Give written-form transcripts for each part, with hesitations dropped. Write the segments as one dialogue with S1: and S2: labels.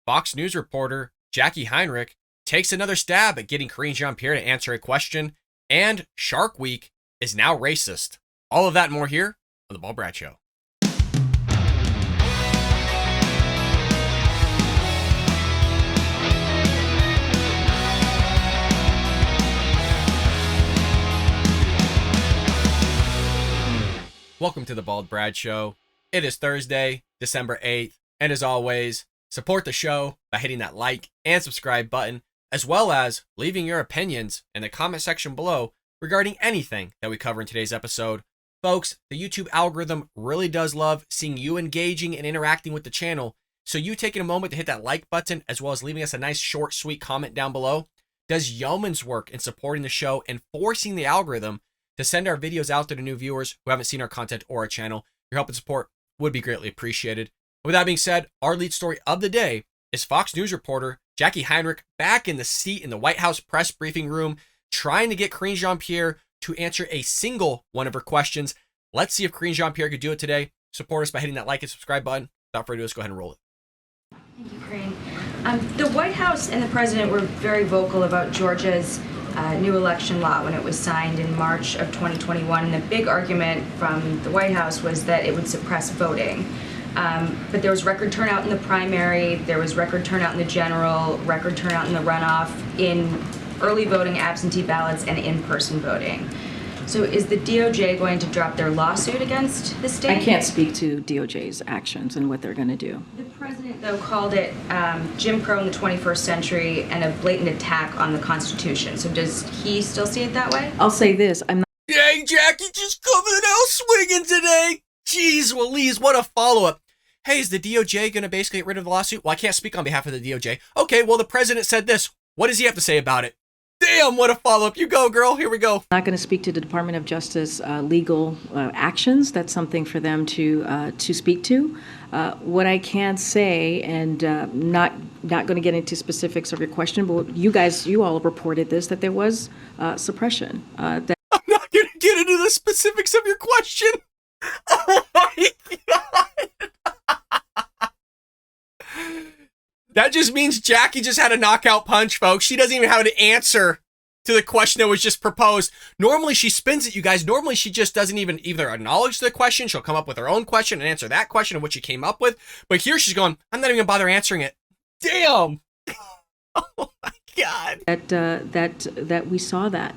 S1: Fox News reporter Jacqui Heinrich takes another stab at getting Karine Jean-Pierre to answer a question, and Shark Week is now racist. All of that and more here on The Bald Brad Show. Welcome to The Bald Brad Show. It is Thursday, December 8th, and as always, support the show by hitting that like and subscribe button, as well as leaving your opinions in the comment section below regarding anything that we cover in today's episode. Folks, the YouTube algorithm really does love seeing you engaging and interacting with the channel, so you taking a moment to hit that like button, as well as leaving us a nice, short, sweet comment down below, does yeoman's work in supporting the show and forcing the algorithm to send our videos out there to new viewers who haven't seen our content or our channel. Your help and support would be greatly appreciated. With that being said, our lead story of the day is Fox News reporter Jacqui Heinrich back in the seat in the White House press briefing room, trying to get Karine Jean-Pierre to answer a single one of her questions. Let's see if Karine Jean-Pierre could do it today. Support us by hitting that like and subscribe button. Without further ado, let's go ahead and roll it.
S2: Thank you, Karine. The White House and the president were very vocal about Georgia's new election law when it was signed in March of 2021. And the big argument from the White House was that it would suppress voting. But there was record turnout in the primary, there was record turnout in the general, record turnout in the runoff, in early voting, absentee ballots, and in-person voting. So is the DOJ going to drop their lawsuit against the state?
S3: I can't speak to DOJ's actions and what they're going to do.
S2: The president, though, called it Jim Crow in the 21st century and a blatant attack on the Constitution. So does he still see it that way?
S3: I'll say this, I'm not.
S1: Dang, Jacqui just coming out swinging today. Jeez Louise, what a follow-up. Hey, is the DOJ going to basically get rid of the lawsuit? Well, I can't speak on behalf of the DOJ. Okay, well, the president said this. What does he have to say about it? Damn, what a follow-up. You go, girl. Here we go.
S3: I'm not going to speak to the Department of Justice legal actions. That's something for them to speak to. What I can say, and not going to get into specifics of your question, but you all reported this, that there was suppression.
S1: I'm not going to get into the specifics of your question. Oh my God. That just means Jacqui just had a knockout punch, folks. She doesn't even have an answer to the question that was just proposed. Normally she spins it, you guys. Normally she just doesn't even either acknowledge the question. She'll come up with her own question and answer that question of what she came up with. But here she's going, I'm not even gonna bother answering it. Damn. Oh my God.
S3: That we saw that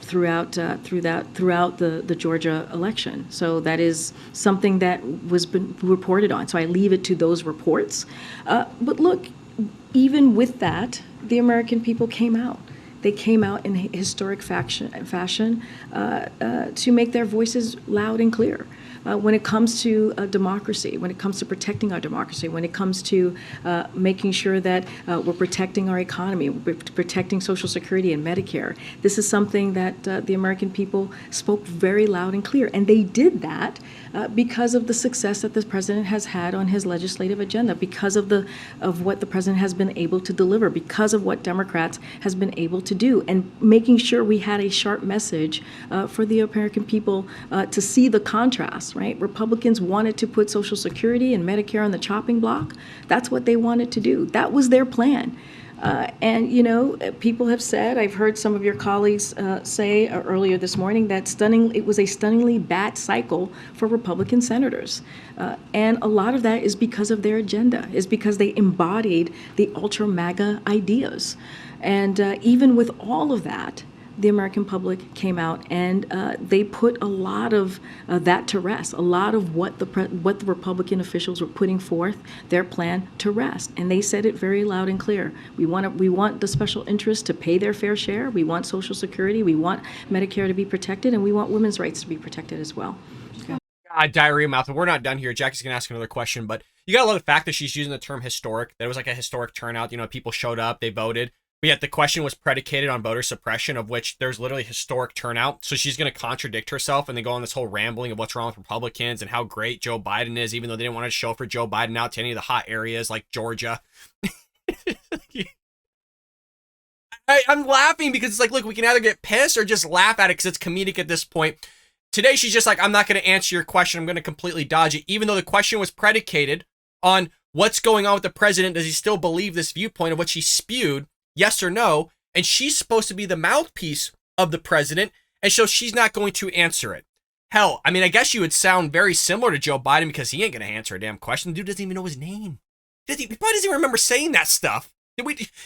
S3: throughout the Georgia election. So that is something that was been reported on. So I leave it to those reports. But look, even with that, the American people came out. They came out in historic fashion to make their voices loud and clear. When it comes to democracy, when it comes to protecting our democracy, when it comes to making sure that we're protecting our economy, we're protecting Social Security and Medicare. This is something that the American people spoke very loud and clear. And they did that because of the success that the president has had on his legislative agenda, because of what the president has been able to deliver, because of what Democrats has been able to do, and making sure we had a sharp message for the American people to see the contrast. Right? Republicans wanted to put Social Security and Medicare on the chopping block. That's what they wanted to do. That was their plan. And, you know, people have said, I've heard some of your colleagues say earlier this morning that it was a stunningly bad cycle for Republican senators. And a lot of that is because of their agenda, is because they embodied the ultra MAGA ideas. And even with all of that, the American public came out and they put a lot of that to rest, a lot of what the Republican officials were putting forth, their plan to rest. And they said it very loud and clear. We want the special interests to pay their fair share. We want Social Security. We want Medicare to be protected. And we want women's rights to be protected as well.
S1: God, diarrhea mouth. We're not done here. Jackie's going to ask another question, but you got to love the fact that she's using the term historic. That it was like a historic turnout. You know, people showed up, they voted. But yet the question was predicated on voter suppression, of which there's literally historic turnout. So she's going to contradict herself and then go on this whole rambling of what's wrong with Republicans and how great Joe Biden is, even though they didn't want to show for Joe Biden out to any of the hot areas like Georgia. I'm laughing because it's like, look, we can either get pissed or just laugh at it because it's comedic at this point. Today, she's just like, I'm not going to answer your question. I'm going to completely dodge it, even though the question was predicated on What's going on with the president? Does he still believe this viewpoint of what she spewed? Yes or no? And she's supposed to be the mouthpiece of the president, and so she's not going to answer it. Hell, I mean, I guess you would sound very similar to Joe Biden because he ain't going to answer a damn question. The dude doesn't even know his name. He probably doesn't even remember saying that stuff.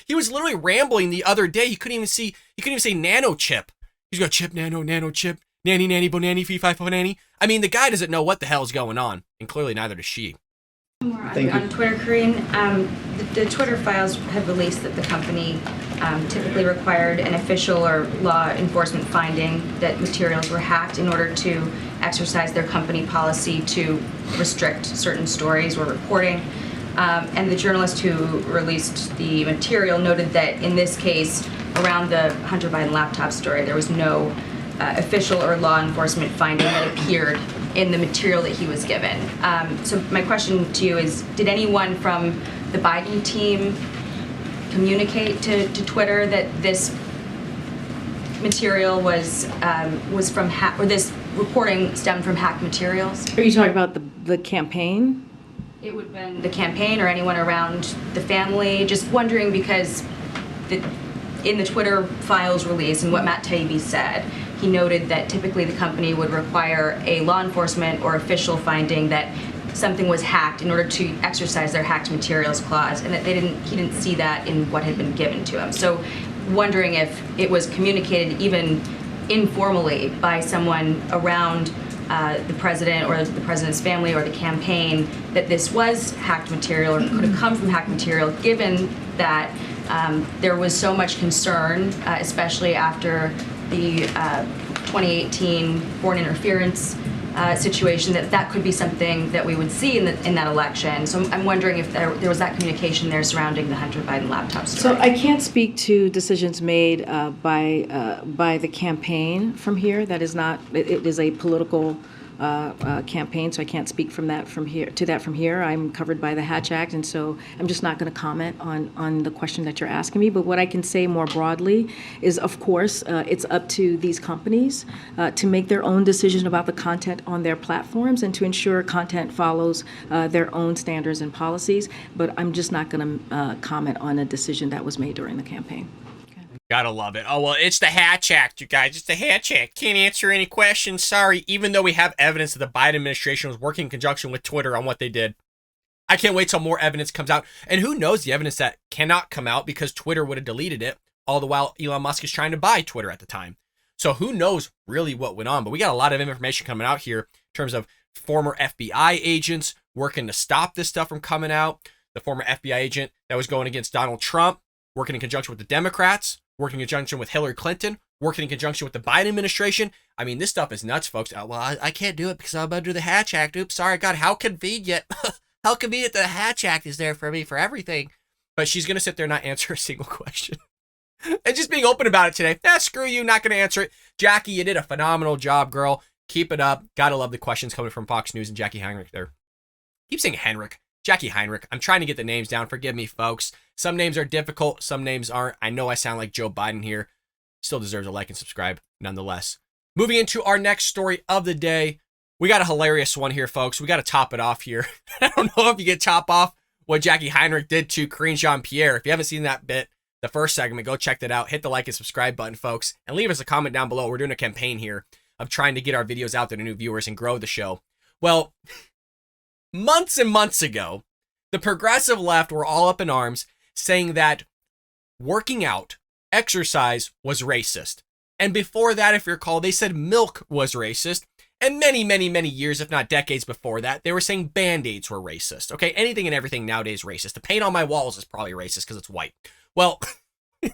S1: He was literally rambling the other day. He couldn't even say nano chip. He's got chip, nano chip, nanny, bonanny, fee, fi, fo, nanny. I mean, the guy doesn't know what the hell's going on, and clearly neither does she.
S2: On Twitter, Karine, the Twitter files have released that the company typically required an official or law enforcement finding that materials were hacked in order to exercise their company policy to restrict certain stories or reporting. And the journalist who released the material noted that in this case, around the Hunter Biden laptop story, there was no official or law enforcement finding that appeared in the material that he was given. So my question to you is, did anyone from the Biden team communicate to Twitter that this material was from or this reporting stemmed from hacked materials?
S3: Are you talking about the campaign?
S2: It would have been the campaign or anyone around the family. Just wondering because in the Twitter files release and what Matt Taibbi said, he noted that typically the company would require a law enforcement or official finding that something was hacked in order to exercise their hacked materials clause, and that he didn't see that in what had been given to him. So wondering if it was communicated even informally by someone around the president or the president's family or the campaign that this was hacked material or could have come from hacked material, given that there was so much concern, especially after the 2018 foreign interference situation, that could be something that we would see in that election. So I'm wondering if there was that communication there surrounding the Hunter Biden laptop story.
S3: So I can't speak to decisions made by the campaign from here. That is not. It is a political campaign, so I can't speak from here. I'm covered by the Hatch Act, and so I'm just not going to comment on the question that you're asking me. But what I can say more broadly is, of course, it's up to these companies to make their own decision about the content on their platforms and to ensure content follows their own standards and policies. But I'm just not going to comment on a decision that was made during the campaign.
S1: Gotta love it. Oh, well, it's the Hatch Act, you guys. It's the Hatch Act. Can't answer any questions. Sorry, even though we have evidence that the Biden administration was working in conjunction with Twitter on what they did. I can't wait till more evidence comes out. And who knows the evidence that cannot come out because Twitter would have deleted it, all the while Elon Musk is trying to buy Twitter at the time. So who knows really what went on. But we got a lot of information coming out here in terms of former FBI agents working to stop this stuff from coming out. The former FBI agent that was going against Donald Trump, working in conjunction with the Democrats, working in conjunction with Hillary Clinton, working in conjunction with the Biden administration. I mean, this stuff is nuts, folks. Well, I can't do it because I'm about to do the Hatch Act. Oops, sorry, God, how convenient. How convenient the Hatch Act is there for me for everything. But she's going to sit there and not answer a single question. And just being open about it today. Screw you, not going to answer it. Jacqui, you did a phenomenal job, girl. Keep it up. Gotta love the questions coming from Fox News and Jacqui Heinrich there. Keep saying Heinrich. Jacqui Heinrich. I'm trying to get the names down. Forgive me, folks. Some names are difficult. Some names aren't. I know I sound like Joe Biden here. Still deserves a like and subscribe nonetheless. Moving into our next story of the day. We got a hilarious one here, folks. We got to top it off here. I don't know if you can top off what Jacqui Heinrich did to Karine Jean-Pierre. If you haven't seen that bit, the first segment, go check that out. Hit the like and subscribe button, folks. And leave us a comment down below. We're doing a campaign here of trying to get our videos out there to new viewers and grow the show. Well, months and months ago, the progressive left were all up in arms saying that working out, exercise was racist. And before that, if you recall, they said milk was racist. And many, many, many years, if not decades before that, they were saying Band-Aids were racist. Okay, anything and everything nowadays is racist. The paint on my walls is probably racist because it's white. Well,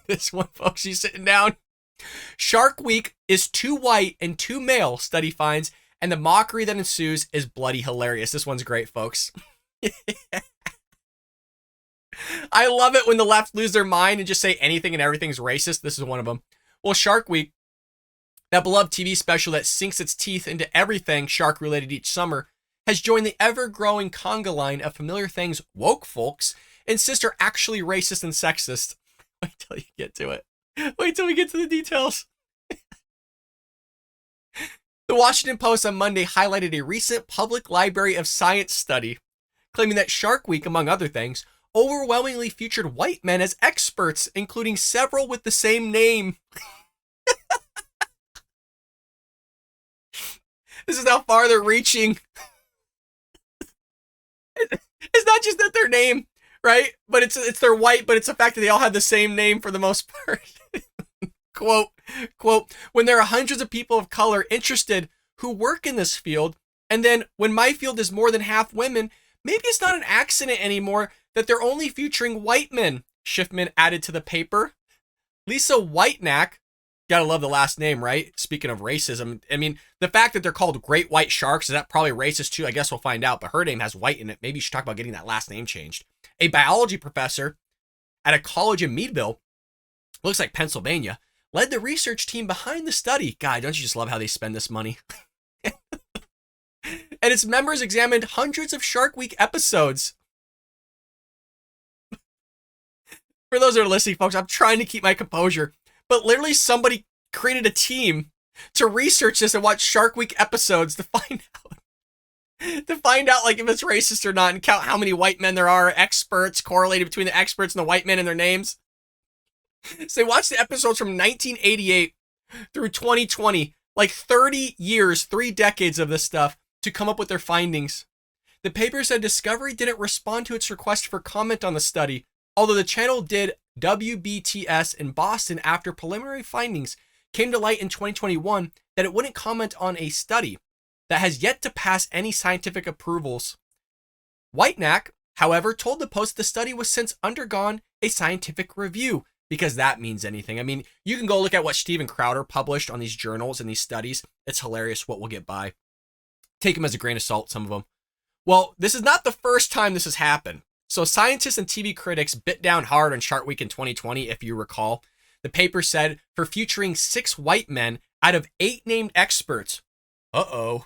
S1: this one, folks, she's sitting down. Shark Week is too white and too male, study finds, and the mockery that ensues is bloody hilarious. This one's great, folks. I love it when the left lose their mind and just say anything and everything's racist. This is one of them. Well, Shark Week, that beloved TV special that sinks its teeth into everything shark-related each summer, has joined the ever-growing conga line of familiar things woke folks insist are actually racist and sexist. Wait till you get to it. Wait till we get to the details. The Washington Post on Monday highlighted a recent Public Library of Science study claiming that Shark Week, among other things, overwhelmingly featured white men as experts, including several with the same name. This is how far they're reaching. It's not just that their name, right? But it's their white, but it's the fact that they all have the same name for the most part. Quote, when there are hundreds of people of color interested who work in this field, and then when my field is more than half women, maybe it's not an accident anymore that they're only featuring white men, Schiffman added to the paper. Lisa Whitenack, gotta love the last name, right? Speaking of racism, I mean, the fact that they're called great white sharks, is that probably racist too? I guess we'll find out, but her name has white in it. Maybe you should talk about getting that last name changed. A biology professor at a college in Meadville, looks like Pennsylvania, led the research team behind the study. God, don't you just love how they spend this money? And its members examined hundreds of Shark Week episodes. For those that are listening, folks, I'm trying to keep my composure, but literally somebody created a team to research this and watch Shark Week episodes to find out like if it's racist or not, and count how many white men there are, experts, correlated between the experts and the white men and their names. So they watched the episodes from 1988 through 2020, like 30 years, 3 decades of this stuff, to come up with their findings. The paper said Discovery didn't respond to its request for comment on the study, although the channel did WBTS in Boston after preliminary findings came to light in 2021 that it wouldn't comment on a study that has yet to pass any scientific approvals. Whitenack, however, told the Post the study was since undergone a scientific review, because that means anything. I mean, you can go look at what Steven Crowder published on these journals and these studies. It's hilarious what we'll get by. Take them as a grain of salt, some of them. Well, this is not the first time this has happened. So scientists and TV critics bit down hard on Shark Week in 2020, if you recall. The paper said, for featuring 6 white men out of 8 named experts. Uh-oh.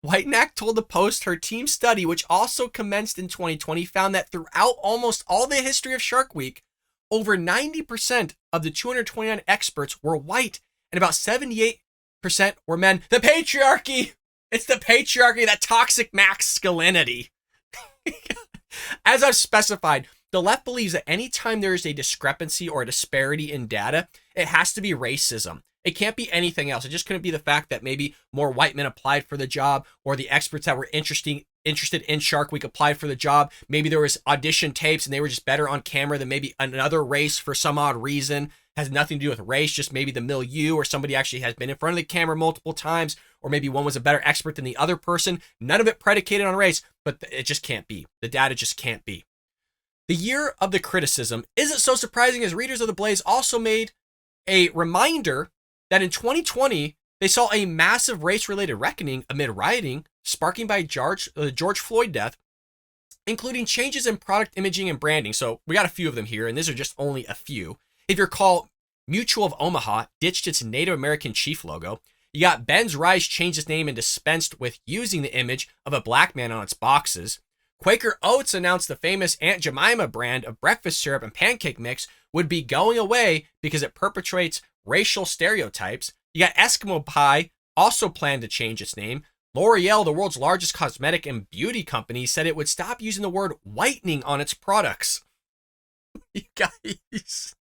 S1: Whitenack told the Post her team study, which also commenced in 2020, found that throughout almost all the history of Shark Week, over 90% of the 229 experts were white, and about 78% were men. The patriarchy! It's the patriarchy, that toxic masculinity. As I've specified, the left believes that anytime there is a discrepancy or a disparity in data, it has to be racism. It can't be anything else. It just couldn't be the fact that maybe more white men applied for the job, or the experts that were interested in Shark Week applied for the job. Maybe there was audition tapes and they were just better on camera than maybe another race for some odd reason. Has nothing to do with race, just maybe the milieu, or somebody actually has been in front of the camera multiple times, or maybe one was a better expert than the other person. None of it predicated on race, but it just can't be. The data just can't be. The year of the criticism isn't so surprising, as readers of The Blaze also made a reminder that in 2020, they saw a massive race-related reckoning amid rioting, sparking by George Floyd death, including changes in product imaging and branding. So we got a few of them here, and these are just only a few. If you recall, Mutual of Omaha ditched its Native American chief logo. You got Ben's Rice changed its name and dispensed with using the image of a black man on its boxes. Quaker Oats announced the famous Aunt Jemima brand of breakfast syrup and pancake mix would be going away because it perpetrates racial stereotypes. You got Eskimo Pie also planned to change its name. L'Oreal, the world's largest cosmetic and beauty company, said it would stop using the word whitening on its products. You guys.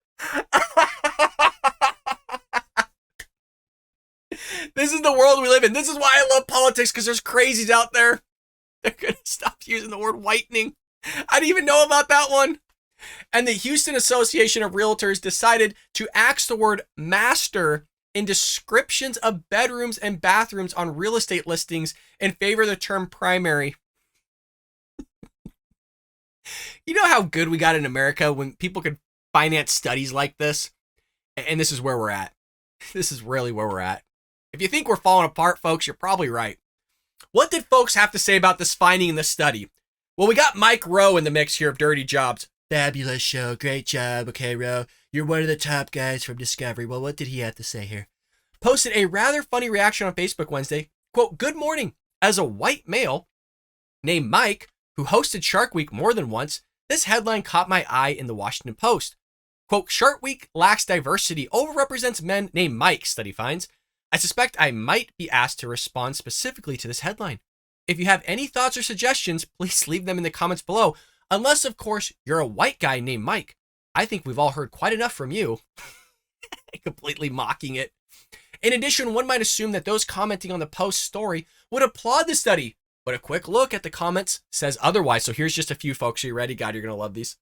S1: This is the world we live in. This is why I love politics, because there's crazies out there. They're going to stop using the word whitening. I didn't even know about that one. And the Houston Association of Realtors decided to axe the word master in descriptions of bedrooms and bathrooms on real estate listings in favor of the term primary. You know how good we got in America when people could finance studies like this? And this is where we're at. This is really where we're at. If you think we're falling apart, folks, you're probably right. What did folks have to say about this finding in the study? Well, we got Mike Rowe in the mix here of Dirty Jobs. Fabulous show. Great job. Okay, Rowe. You're one of the top guys from Discovery. Well, what did he have to say here? Posted a rather funny reaction on Facebook Wednesday. Quote, "Good morning. As a white male named Mike, who hosted Shark Week more than once, this headline caught my eye in the Washington Post. Quote, Shark Week lacks diversity, overrepresents men named Mike, study finds. I suspect I might be asked to respond specifically to this headline. If you have any thoughts or suggestions, please leave them in the comments below. Unless, of course, you're a white guy named Mike. I think we've all heard quite enough from you. Completely mocking it. In addition, one might assume that those commenting on the post story would applaud the study, but a quick look at the comments says otherwise. So here's just a few, folks. Are you ready? God, you're going to love these.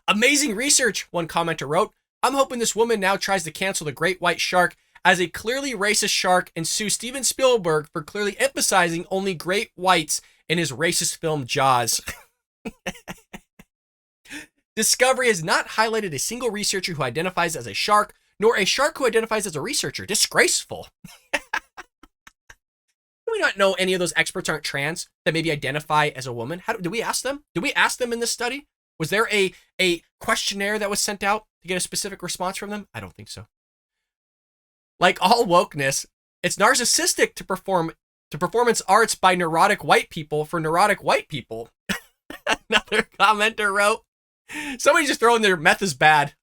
S1: Amazing research, one commenter wrote. I'm hoping this woman now tries to cancel the great white shark as a clearly racist shark and sue Steven Spielberg for clearly emphasizing only great whites in his racist film Jaws. Discovery has not highlighted a single researcher who identifies as a shark, nor a shark who identifies as a researcher. Disgraceful. Do we not know any of those experts aren't trans that maybe identify as a woman? Did we ask them? Did we ask them in this study? Was there a questionnaire that was sent out to get a specific response from them? I don't think so. Like all wokeness, it's narcissistic to performance arts by neurotic white people for neurotic white people. Another commenter wrote, somebody just throwing their meth is bad.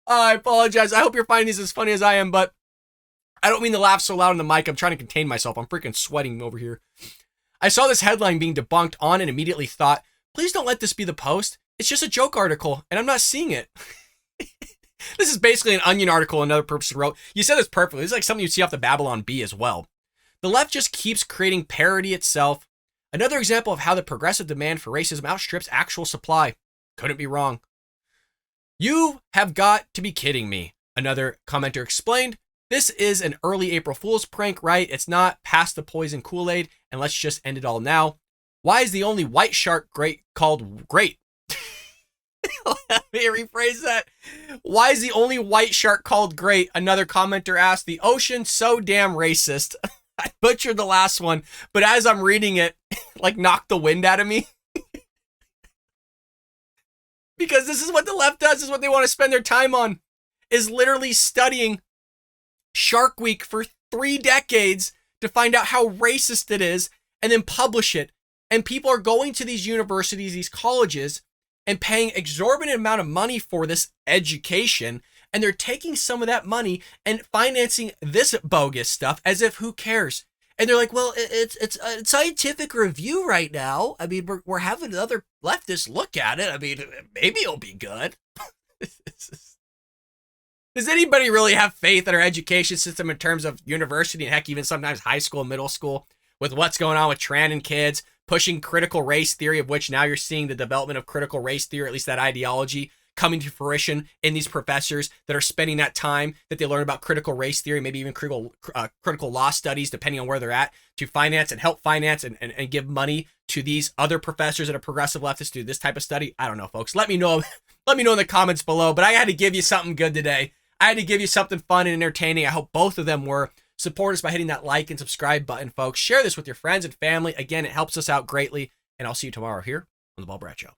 S1: I apologize. I hope you're finding these as funny as I am, but I don't mean to laugh so loud on the mic. I'm trying to contain myself. I'm freaking sweating over here. I saw this headline being debunked on and immediately thought, please don't let this be the post. It's just a joke article, and I'm not seeing it. This is basically an Onion article another person wrote. You said this perfectly. This is like something you'd see off the Babylon Bee as well. The left just keeps creating parody itself. Another example of how the progressive demand for racism outstrips actual supply. Couldn't be wrong. You have got to be kidding me, another commenter explained. This is an early April Fool's prank, right? It's not past the poison Kool-Aid, and let's just end it all now. Why is the only white shark called great? Let me rephrase that. Why is the only white shark called great? Another commenter asked. The ocean so damn racist. I butchered the last one, but as I'm reading it, like knocked the wind out of me. Because this is what the left does, is what they want to spend their time on, is literally studying Shark Week for 3 decades to find out how racist it is and then publish it. And people are going to these universities, these colleges, and paying exorbitant amount of money for this education, and they're taking some of that money and financing this bogus stuff as if who cares? And they're like, well, it's a scientific review right now. I mean, we're having other leftists look at it. I mean, maybe it'll be good. Does anybody really have faith in our education system in terms of university and heck, even sometimes high school, middle school, with what's going on with trans and kids, pushing critical race theory, of which now you're seeing the development of critical race theory, or at least that ideology, coming to fruition in these professors that are spending that time that they learn about critical race theory, maybe even critical law studies, depending on where they're at, to finance and help finance and give money to these other professors that are progressive leftists to do this type of study. I don't know, folks. Let me know. Let me know in the comments below. But I had to give you something good today. I had to give you something fun and entertaining. I hope both of them were. Support us by hitting that like and subscribe button, folks. Share this with your friends and family. Again, it helps us out greatly. And I'll see you tomorrow here on The Ball Brat Show.